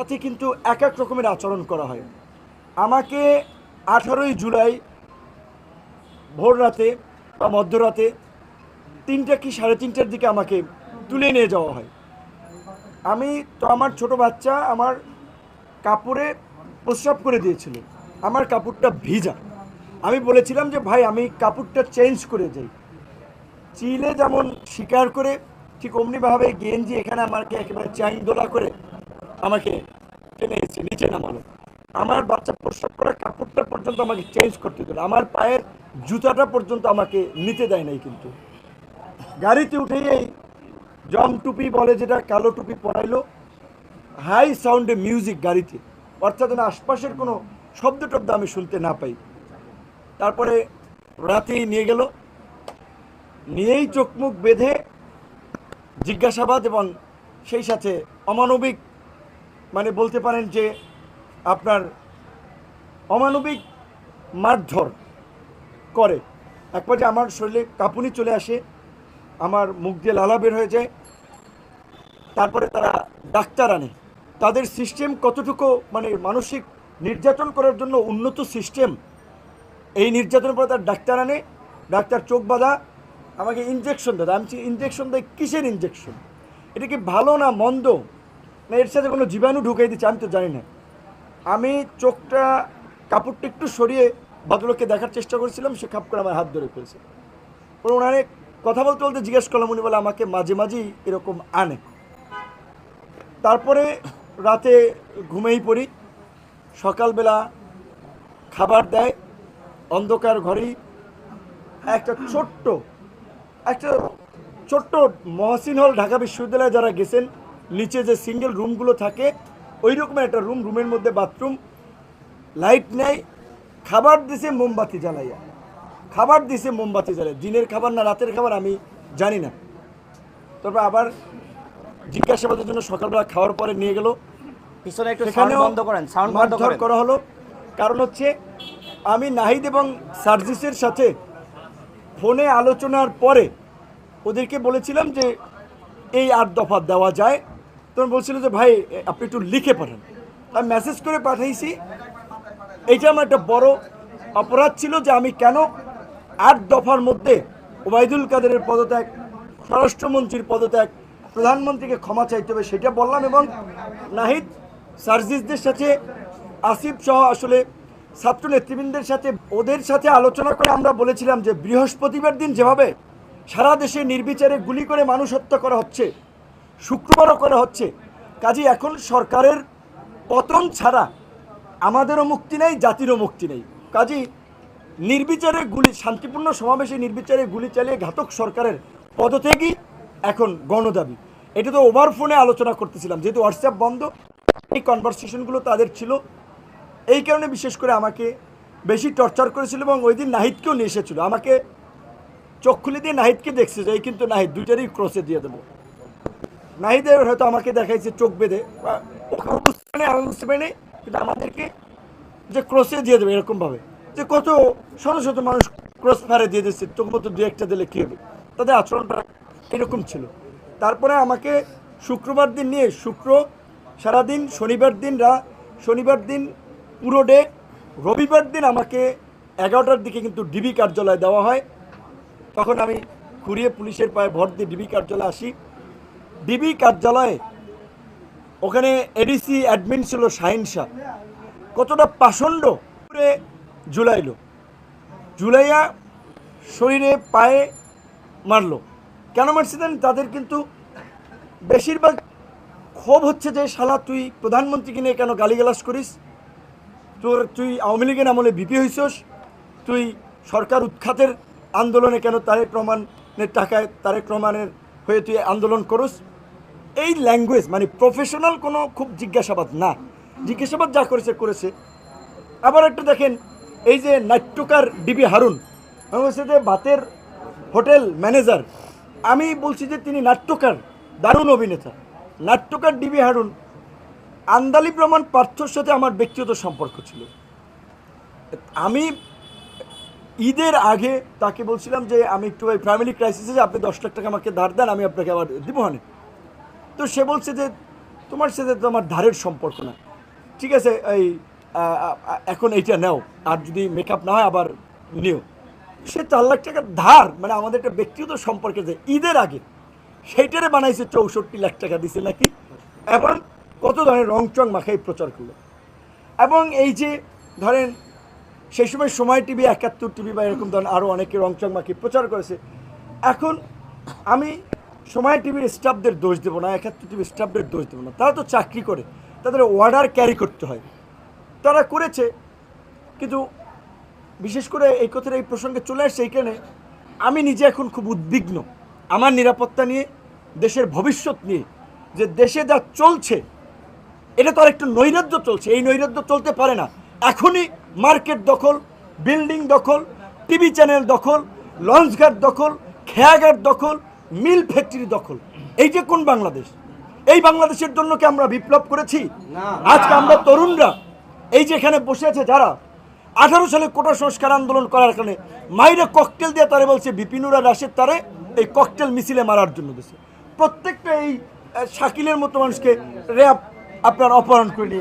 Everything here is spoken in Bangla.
সাথে কিন্তু এক এক রকমের আচরণ করা হয়। আমাকে 18ই জুলাই ভোর রাতে বা মধ্যরাতে 3টা কি 3:30টার দিকে আমাকে তুলে নিয়ে যাওয়া হয়। আমি তো আমার ছোট বাচ্চা আমার কাপড়ে প্রস্রাব করে দিয়েছিল, আমার কাপড়টা ভিজা। আমি বলেছিলাম যে ভাই আমি কাপড়টা চেঞ্জ করে যাই। চিলে যেমন শিকার করে ঠিক অমনিভাবে গেঞ্জি এখানে আমাকে একেবারে চ্যাং দোলা করে আমাকে টেনে এসে নিচে নামালো। আমার বাচ্চা প্রস্রাব করা কাপড়টা পর্যন্ত আমাকে চেঞ্জ করতে দিল, আমার পায়ের জুতাটা পর্যন্ত আমাকে নিতে দেয় নাই। কিন্তু গাড়িতে উঠেই এই জম টুপি বলে যেটা, কালো টুপি পরাইলো, হাই সাউন্ডে মিউজিক গাড়িতে, অর্থাৎ যেন আশপাশের কোনো শব্দ টব্দ আমি শুনতে না পাই। তারপরে রাতেই নিয়ে গেল, নিয়েই চোখ মুখ বেঁধে জিজ্ঞাসাবাদ এবং সেই সাথে অমানবিক, মানে বলতে পারেন যে আপনার অমানবিক মারধর করে। এক পর্যায়ে আমার শরীরে কাঁপুনি চলে আসে, আমার মুখ দিয়ে লালা বের হয়ে যায়। তারপরে তারা ডাক্তার আনে। তাদের সিস্টেম কতটুকু মানে মানসিক নির্যাতন করার জন্য উন্নত সিস্টেম, এই নির্যাতনের পরে তার ডাক্তার আনে। ডাক্তার চোখ বাঁধা আমাকে ইঞ্জেকশন দেয়। আমি ইঞ্জেকশন দেয় কিসের ইঞ্জেকশন, এটা কি ভালো না মন্দ, না এর সাথে কোনো জীবাণু ঢুকাই দিচ্ছে, আমি তো জানি না। আমি চোখটা কাপড়টা একটু সরিয়ে ভদ্রলোককে দেখার চেষ্টা করেছিলাম, সে খাপ করে আমার হাত ধরে ফেলছে। পরে ওনারে কথা বলতে বলতে জিজ্ঞেস করলাম, উনি বলে আমাকে মাঝে মাঝেই এরকম আনে। তারপরে রাতে ঘুমেই পড়ি, সকালবেলা খাবার দেয় অন্ধকার ঘরেই। একটা ছোট্ট মহসিন হল, ঢাকা বিশ্ববিদ্যালয়ে যারা গেছেন, নিচে যে সিঙ্গেল রুমগুলো থাকে ওই রকমের একটা রুম, রুমের মধ্যে বাথরুম, লাইট নেই, খাবার দিছে মোমবাতি জ্বালাইয়া, খাবার দিছে মোমবাতি জ্বালাইয়া, দিনের খাবার না রাতের খাবার আমি জানি না। তারপর আবার জিজ্ঞাসাবাদের জন্য সকালবেলা খাওয়ার পরে নিয়ে গেল, পিছনে একটু সাউন্ড সেখানেও বন্ধ করেন, সাউন্ড বন্ধ মারধর করেন। করা হলো। কারণ হচ্ছে আমি নাহিদ এবং সার্জিসের সাথে ফোনে আলোচনার পরে ওদেরকে বলেছিলাম যে এই 8 দফা দেওয়া যায়। তখন বলছিল যে ভাই আপনি একটু লিখে পাঠান। আমি মেসেজ করে পাঠাইছি। এইটা আমার একটা বড় অপরাধ ছিল যে আমি কেন 8 দফার মধ্যে ওবায়দুল কাদেরের পদত্যাগ, স্বরাষ্ট্রমন্ত্রীর পদত্যাগ, প্রধানমন্ত্রীকে ক্ষমা চাইতে হবে সেটা বললাম। এবং নাহিদ সার্জিসদের সাথে, আসিফ সহ আসলে ছাত্র নেতৃবৃন্দের সাথে, ওদের সাথে আলোচনা করে আমরা বলেছিলাম যে বৃহস্পতিবার দিন যেভাবে সারা দেশে নির্বিচারে গুলি করে মানুষ হত্যা করা হচ্ছে, শুক্রবারও করা হচ্ছে, কাজে এখন সরকারের পতন ছাড়া আমাদেরও মুক্তি নেই, জাতিরও মুক্তি নেই। কাজেই নির্বিচারে গুলি, শান্তিপূর্ণ সমাবেশে নির্বিচারে গুলি চালিয়ে ঘাতক সরকারের পদত্যাগই এখন গণদাবি। এটা তো ওভার ফোনে আলোচনা করতেছিলাম, যেহেতু হোয়াটসঅ্যাপ বন্ধ, এই কনভারসেশনগুলো তাদের ছিল। এই কারণে বিশেষ করে আমাকে বেশি টর্চার করেছিল। এবং ওই দিন নাহিদকেও নিয়ে এসেছিল, আমাকে চোখ খুলে দিয়ে নাহিদকে দেখছে যে এই কিন্তু নাহিদ, দুইটারই ক্রসে দিয়ে দেবো। নাহিদের হয়তো আমাকে দেখাইছে চোখ বেঁধে, বুঝতে পারি নেই, কিন্তু আমাদেরকে যে ক্রসে দিয়ে দেবে এরকমভাবে, যে কত শত শত মানুষ ক্রস ফায়ারে দিয়ে দিচ্ছে, তোর মতো দু একটা দিলে কী হবে, তাদের আচরণটা এরকম ছিল। তারপরে আমাকে শুক্রবার দিন নিয়ে সারাদিন, শনিবার দিন পুরো ডে, রবিবার দিন আমাকে 11টার দিকে কিন্তু ডিবি কার্যালয়ে দেওয়া হয়। তখন আমি ঘুরিয়ে পুলিশের পায়ে ভর দিয়ে ডিবি কার্যালয়ে আসি। ডিবি কার্যালয়ে ওখানে এডিসি অ্যাডমিন ছিল শাহিন শাহ, কতটা পাষণ্ড করে ঝুলাইয়া শরীরে পায়ে মারলো। কেন মারছে দেন, তাদের কিন্তু বেশিরভাগ ক্ষোভ হচ্ছে যে শালা তুই প্রধানমন্ত্রীকে নিয়ে কেন গালিগালাজ করিস, তুই আওয়ামী লীগের আমলে বিপি হইছস, তুই সরকার উৎখাতের আন্দোলনে কেন তারেক রহমানের টাকায় তারেক রহমানের হয়ে তুই আন্দোলন করস। এই ল্যাঙ্গুয়েজ মানে প্রফেশনাল কোনো খুব জিজ্ঞাসাবাদ না, জিজ্ঞাসাবাদ যা করেছে। আবার একটু দেখেন, এই যে নাট্যকার ডিবি হারুন, আমি বলছি যে বাতের হোটেল ম্যানেজার, আমি বলছি যে তিনি নাট্যকার, দারুণ অভিনেতা। নাট্যকার ডিবি হারুন, আন্দালিব রহমান পার্থর সাথে আমার ব্যক্তিগত সম্পর্ক ছিল। আমি ঈদের আগে তাকে বলছিলাম যে আমি একটু ওই ফ্যামিলি ক্রাইসিসে, আপনি 10 লাখ টাকা আমাকে ধার দেন, আমি আপনাকে আবার দিব। তো সে বলছে যে তোমার সাথে তো আমার ধারের সম্পর্ক না, ঠিক আছে এই এখন এইটা নাও, আর যদি মেকআপ না হয় আবার নিও। সে 4 লাখ টাকার ধার, মানে আমাদের একটা ব্যক্তিগত সম্পর্কে যে ঈদের আগে সেইটারে বানাইছে 64 লাখ টাকা দিছে নাকি, এখন কত ধরনের রং চং মাখাই প্রচার করলো। এবং এই যে ধরেন সেই সময় টিভি, 71 টিভি বা এরকম ধরেন আরও অনেকে রং চং মাখিয়ে প্রচার করেছে। এখন আমি সময় টিভির স্টাফদের দোষ দেবো না, 71 টিভির স্টাফদের দোষ দেবো না, তারা তো চাকরি করে, তাদের অর্ডার ক্যারি করতে হয়, তারা করেছে। কিন্তু বিশেষ করে এই কথাটা এই প্রসঙ্গে চলে আসছে এইখানে, আমি নিজে এখন খুব উদ্বিগ্ন আমার নিরাপত্তা নিয়ে, দেশের ভবিষ্যৎ নিয়ে, যে দেশে যা চলছে এটা তো আর একটু নৈরাজ্য চলছে, এই নৈরাজ্য চলতে পারে না। এখনই মার্কেট দখল, বিল্ডিং দখল, টিভি চ্যানেল দখল, লঞ্চঘাট দখল, খেয়াঘাট দখল, মিল ফ্যাক্টরি দখল, এই যে কোন বাংলাদেশ? এই বাংলাদেশের জন্য কি আমরা বিপ্লব করেছি? আজকে আমরা তরুণরা এই যে এখানে বসে আছে যারা 18 সালে কোটা সংস্কার আন্দোলন করার কারণে মাইরে ককটেল দিয়ে তারে বলছে বিপিনুরা রাশেদ, তারে এই ককটেল মিছিলে মারার জন্য দিয়েছে। প্রত্যেকটা এই শাকিলের মতো মানুষকে র্যাব আপনার অপহরণ করে নিয়ে